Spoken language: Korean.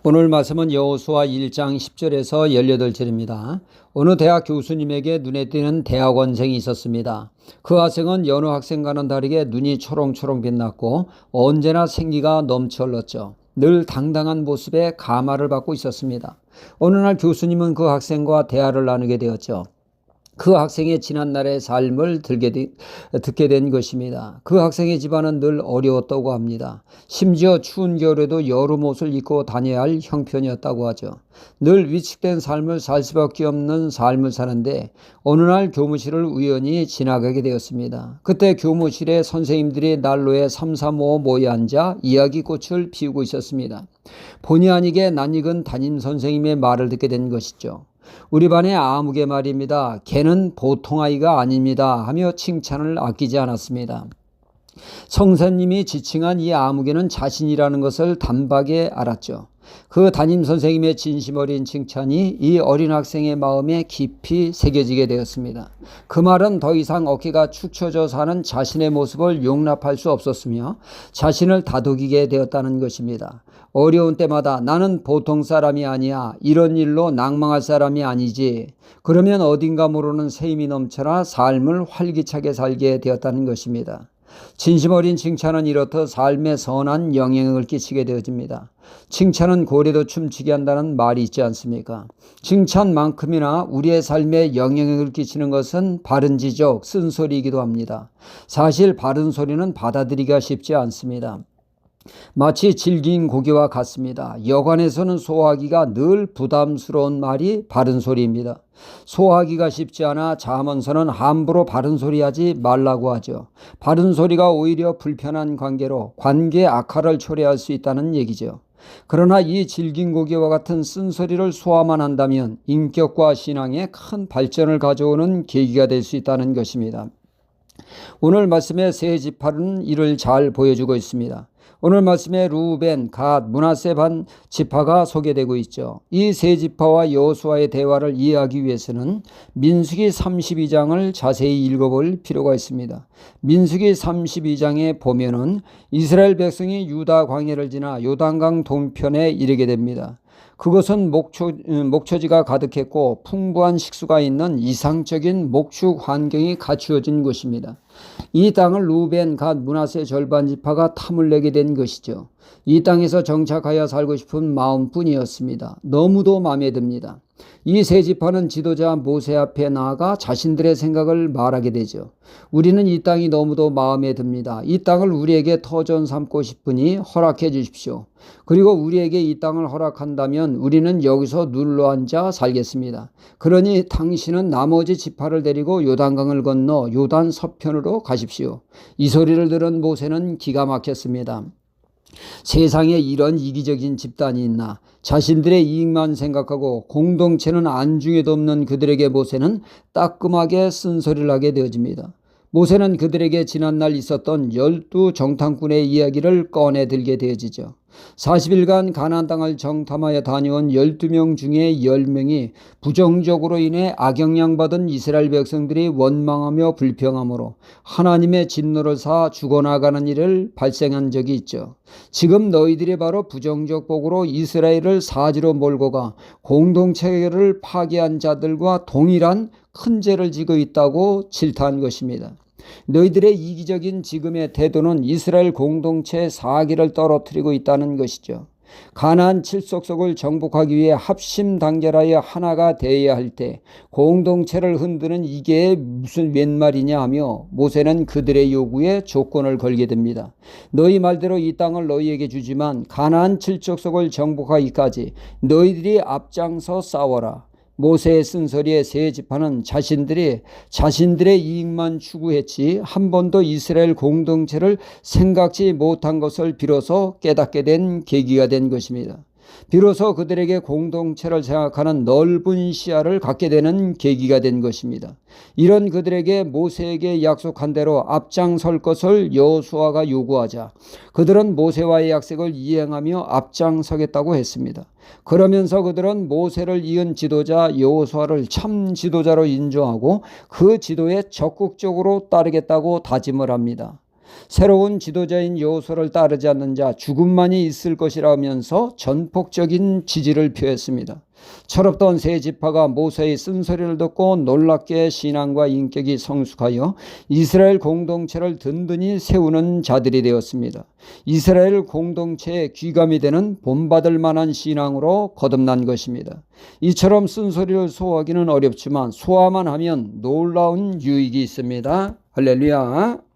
오늘 말씀은 여호수아 1장 10절에서 18절입니다. 어느 대학 교수님에게 눈에 띄는 대학원생이 있었습니다. 그 학생은 여느 학생과는 다르게 눈이 초롱초롱 빛났고 언제나 생기가 넘쳐 흘렀죠. 늘 당당한 모습에 감화를 받고 있었습니다. 어느 날 교수님은 그 학생과 대화를 나누게 되었죠. 그 학생의 지난날의 삶을 듣게 된 것입니다. 그 학생의 집안은 늘 어려웠다고 합니다. 심지어 추운 겨울에도 여름 옷을 입고 다녀야 할 형편이었다고 하죠. 늘 위축된 삶을 살 수밖에 없는 삶을 사는데 어느 날 교무실을 우연히 지나가게 되었습니다. 그때 교무실에 선생님들이 난로에 삼삼오오 모여 앉아 이야기꽃을 피우고 있었습니다. 본의 아니게 낯익은 담임 선생님의 말을 듣게 된 것이죠. 우리 반의 아무개 말입니다. 걔는 보통 아이가 아닙니다 하며 칭찬을 아끼지 않았습니다. 성사님이 지칭한 이 아무개는 자신이라는 것을 단박에 알았죠. 그 담임 선생님의 진심 어린 칭찬이 이 어린 학생의 마음에 깊이 새겨지게 되었습니다. 그 말은 더 이상 어깨가 축 처져 사는 자신의 모습을 용납할 수 없었으며 자신을 다독이게 되었다는 것입니다. 어려운 때마다 나는 보통 사람이 아니야. 이런 일로 낭망할 사람이 아니지. 그러면 어딘가 모르는 새 힘이 넘쳐나 삶을 활기차게 살게 되었다는 것입니다. 진심 어린 칭찬은 이렇듯 삶에 선한 영향을 끼치게 되어집니다. 칭찬은 고래도 춤추게 한다는 말이 있지 않습니까? 칭찬만큼이나 우리의 삶에 영향을 끼치는 것은 바른 지적, 쓴소리이기도 합니다. 사실 바른 소리는 받아들이기가 쉽지 않습니다. 마치 질긴 고기와 같습니다. 여관에서는 소화하기가 늘 부담스러운 말이 바른 소리입니다. 소화하기가 쉽지 않아 잠언서는 함부로 바른 소리 하지 말라고 하죠. 바른 소리가 오히려 불편한 관계로 관계의 악화를 초래할 수 있다는 얘기죠. 그러나 이 질긴 고기와 같은 쓴소리를 소화만 한다면 인격과 신앙에 큰 발전을 가져오는 계기가 될 수 있다는 것입니다. 오늘 말씀의 세 지파는 이를 잘 보여주고 있습니다. 오늘 말씀에 루벤, 갓, 므낫세 반 지파가 소개되고 있죠. 이 세 지파와 여호수아의 대화를 이해하기 위해서는 민수기 32장을 자세히 읽어볼 필요가 있습니다. 민수기 32장에 보면은 이스라엘 백성이 유다 광야를 지나 요단강 동편에 이르게 됩니다. 그것은 목초지가 가득했고 풍부한 식수가 있는 이상적인 목축 환경이 갖추어진 곳입니다. 이 땅을 루벤, 갓, 므낫세 절반 지파가 탐을 내게 된 것이죠. 이 땅에서 정착하여 살고 싶은 마음뿐이었습니다. 너무도 마음에 듭니다. 이 세 지파는 지도자 모세 앞에 나아가 자신들의 생각을 말하게 되죠. 우리는 이 땅이 너무도 마음에 듭니다. 이 땅을 우리에게 터전 삼고 싶으니 허락해 주십시오. 그리고 우리에게 이 땅을 허락한다면 우리는 여기서 눌러앉아 살겠습니다. 그러니 당신은 나머지 지파를 데리고 요단강을 건너 요단 서편으로 가십시오. 이 소리를 들은 모세는 기가 막혔습니다. 세상에 이런 이기적인 집단이 있나? 자신들의 이익만 생각하고 공동체는 안중에도 없는 그들에게 모세는 따끔하게 쓴소리를 하게 되어집니다. 모세는 그들에게 지난날 있었던 12 정탐꾼의 이야기를 꺼내 들게 되어지죠. 40일간 가나안 땅을 정탐하여 다녀온 12명 중에 10명이 부정적으로 인해 악영향받은 이스라엘 백성들이 원망하며 불평함으로 하나님의 진노를 사 죽어나가는 일을 발생한 적이 있죠. 지금 너희들이 바로 부정적 복으로 이스라엘을 사지로 몰고 가 공동체를 파괴한 자들과 동일한 큰 죄를 지고 있다고 질타한 것입니다. 너희들의 이기적인 지금의 태도는 이스라엘 공동체의 사기를 떨어뜨리고 있다는 것이죠. 가나안 칠족속을 정복하기 위해 합심단결하여 하나가 되어야 할 때 공동체를 흔드는 이게 무슨 웬 말이냐 하며 모세는 그들의 요구에 조건을 걸게 됩니다. 너희 말대로 이 땅을 너희에게 주지만 가나안 칠족속을 정복하기까지 너희들이 앞장서 싸워라. 모세의 쓴소리에 세 지파는 자신들의 이익만 추구했지 한 번도 이스라엘 공동체를 생각지 못한 것을 비로소 깨닫게 된 계기가 된 것입니다. 비로소 그들에게 공동체를 생각하는 넓은 시야를 갖게 되는 계기가 된 것입니다. 이런 그들에게 모세에게 약속한 대로 앞장설 것을 여호수아가 요구하자 그들은 모세와의 약속을 이행하며 앞장서겠다고 했습니다. 그러면서 그들은 모세를 이은 지도자 여호수아를 참 지도자로 인정하고 그 지도에 적극적으로 따르겠다고 다짐을 합니다. 새로운 지도자인 여호수아를 따르지 않는 자 죽음만이 있을 것이라면서 전폭적인 지지를 표했습니다. 철없던 세 지파가 모세의 쓴소리를 듣고 놀랍게 신앙과 인격이 성숙하여 이스라엘 공동체를 든든히 세우는 자들이 되었습니다. 이스라엘 공동체의 귀감이 되는 본받을 만한 신앙으로 거듭난 것입니다. 이처럼 쓴소리를 소화하기는 어렵지만 소화만 하면 놀라운 유익이 있습니다. 할렐루야.